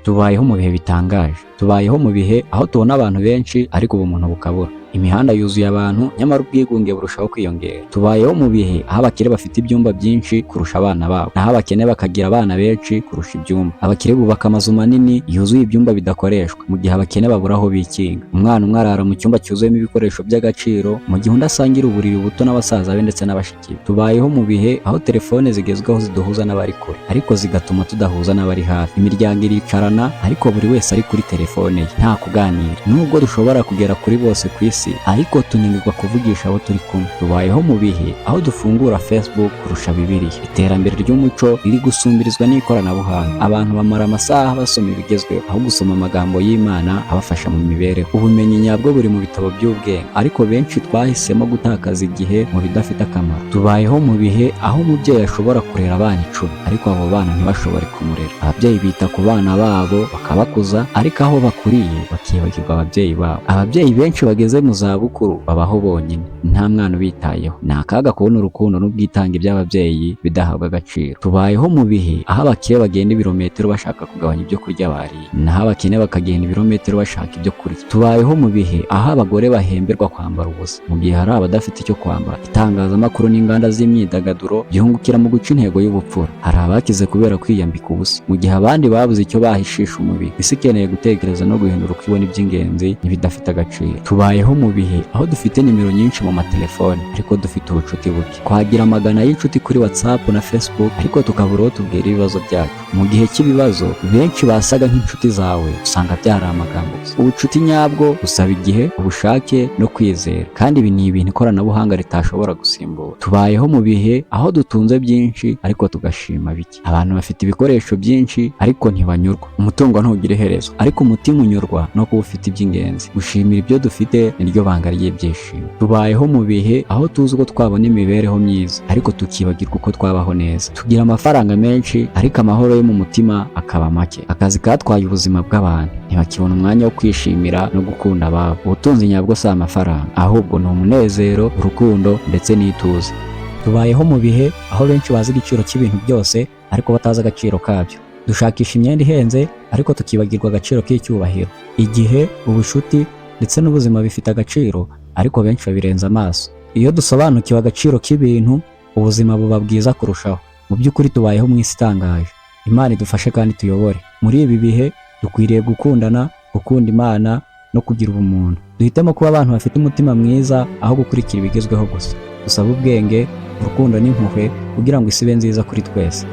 Tubayeho mu bihe bitangaje. Tubayeho mu bihe aho tubona abantu benshi ariko ubumuntu bukabura. Imihanda yuzuye abantu nyamara ubwigunge burushaho kwiyongera. Tubayeho mu bihe aho abakire bafite ibyumba byinshi kurusha abana babo, naho abakene bakagira abana benshi kurusha ibyumba. Abakire bubaka amazu manini yuzuye ibyumba bidakoreshwa, mu gihe abakene babura aho bikinga. Umwana umwe arara mu cyumba cyuzuyemo ibikoresho by'agaciro, mu gihe undi asangira uburiri buto n'abasaza be ndetse n'abashiki be. Tubayeho mu bihe aho telefone zigezweho ziduhuza n'abari kure, ariko zigatuma tudahuza n'abari hafi. Imiryango iricarana ariko buri wese ari kuri telefone ye, nta kuganira. Nubwo dushobora kugera kuri bose ku isi, ariko tunanirwa kuvugisha abo turi kumwe. Tubayeho mu bihe aho dufungura Facebook kurusha Bibiliya. Iterambere ry'umuco riri gusumbirizwa n'ikoranabuhanga. Abantu bamara amasaha basoma ibigezweho aho gusoma amagambo y'Imana abafasha mu mibereho. Ubumenyi nyabwo buri mu bitabo by'ubwenge, ariko benshi twahisemo gutakaza igihe mu bidafite akamaro. Tubayeho mu bihe aho umubyeyi ashobora kurera abana 10, ariko abo bana ntibashobore kumurera. Ababyeyi bita ku bana babo bakabakuza, ariko aho bakuriye bakibagirwa ababyeyi babo. Ababyeyi benshi bageze mu zabukuru babaho bonyine, nta mwana ubitayeho. Ni akaga kubona urukundo n'ubwitange by'ababyeyi bidahabwa agaciro. Tubayeho mu bihe aho abakire bagenda ibirometero bashaka kugabanya ibyo kurya bariye, naho abakene bakagenda ibirometero bashaka ibyo kurya. Tubayeho mu bihe aho abagore bahemberwa kwambara ubusa, mu gihe hari abadafite icyo kwambara. Itangazamakuru n'inganda z'imyidagaduro byungukira mu guca intego y'ubupfura. Hari abakize kubera kwiyambika ubusa, mu gihe abandi babuze icyo bahishisha umubiri. Isi ikeneye gutekereza no guhindura uko ibona iby'ingenzi n'ibidafite agaciro. Tubayeho mu bihe aho dufite nimero nyinshi mu matelefone, ariko dufite ubucuti buke. Twagira amagana y'inshuti kuri WhatsApp na Facebook, ariko tukabura uwo tubwira ibibazo byacu. Mu gihe cy'ibibazo, benshi basaga nk'inshuti zawe usanga byari amagambo gusa. Ubucuti nyabwo busaba igihe, ubushake no kwizera, kandi ibi ni ibintu ikoranabuhanga ritashobora gusimbura. Tubayeho mu bihe aho dutunze byinshi ariko tugashima bike. Abantu bafite ibikoresho byinshi ariko ntibanyurwa. Umutungo ntugira iherezo, ariko umutima unyurwa no kuba ufite iby'ingenzi. Gushimira ibyo dufite niryo banga ry'ibyishimo. Tubayeho mu bihe aho tuzi ko twabona imibereho myiza, ariko tukibagirwa uko twabaho neza. Tugira amafaranga menshi, ariko amahoro yo mu mutima akaba make. Akazi katwaye ubuzima bw'abantu, ntibakibona umwanya wo kwishimira no gukunda ababo. Ubutunzi nyabwo si amafaranga, ahubwo ni umunezero, urukundo ndetse n'ituze. Tubayeho mu bihe aho benshi bazi igiciro cy'ibintu byose, ariko batazi agaciro kabyo. Dushakisha imyenda ihenze, ariko tukibagirwa agaciro k'icyubahiro. Igihe, ubushuti ndetse n'ubuzima bifite agaciro, ariko benshi babirenza amaso. Iyo dusobanukiwe agaciro k'ibintu, ubuzima buba bwiza kurushaho. Mu by'ukuri tubayeho mu isi itangaje. Imana idufashe kandi tuyobore. Muri ibi bihe dukwiriye gukundana, gukunda Imana no kugira ubumuntu. Duhitemo kuba abantu bafite umutima mwiza aho gukurikira ibigezweho gusa. Dusaba ubwenge, urukundo n'impuhwe kugira ngo isi ibe nziza kuri twese.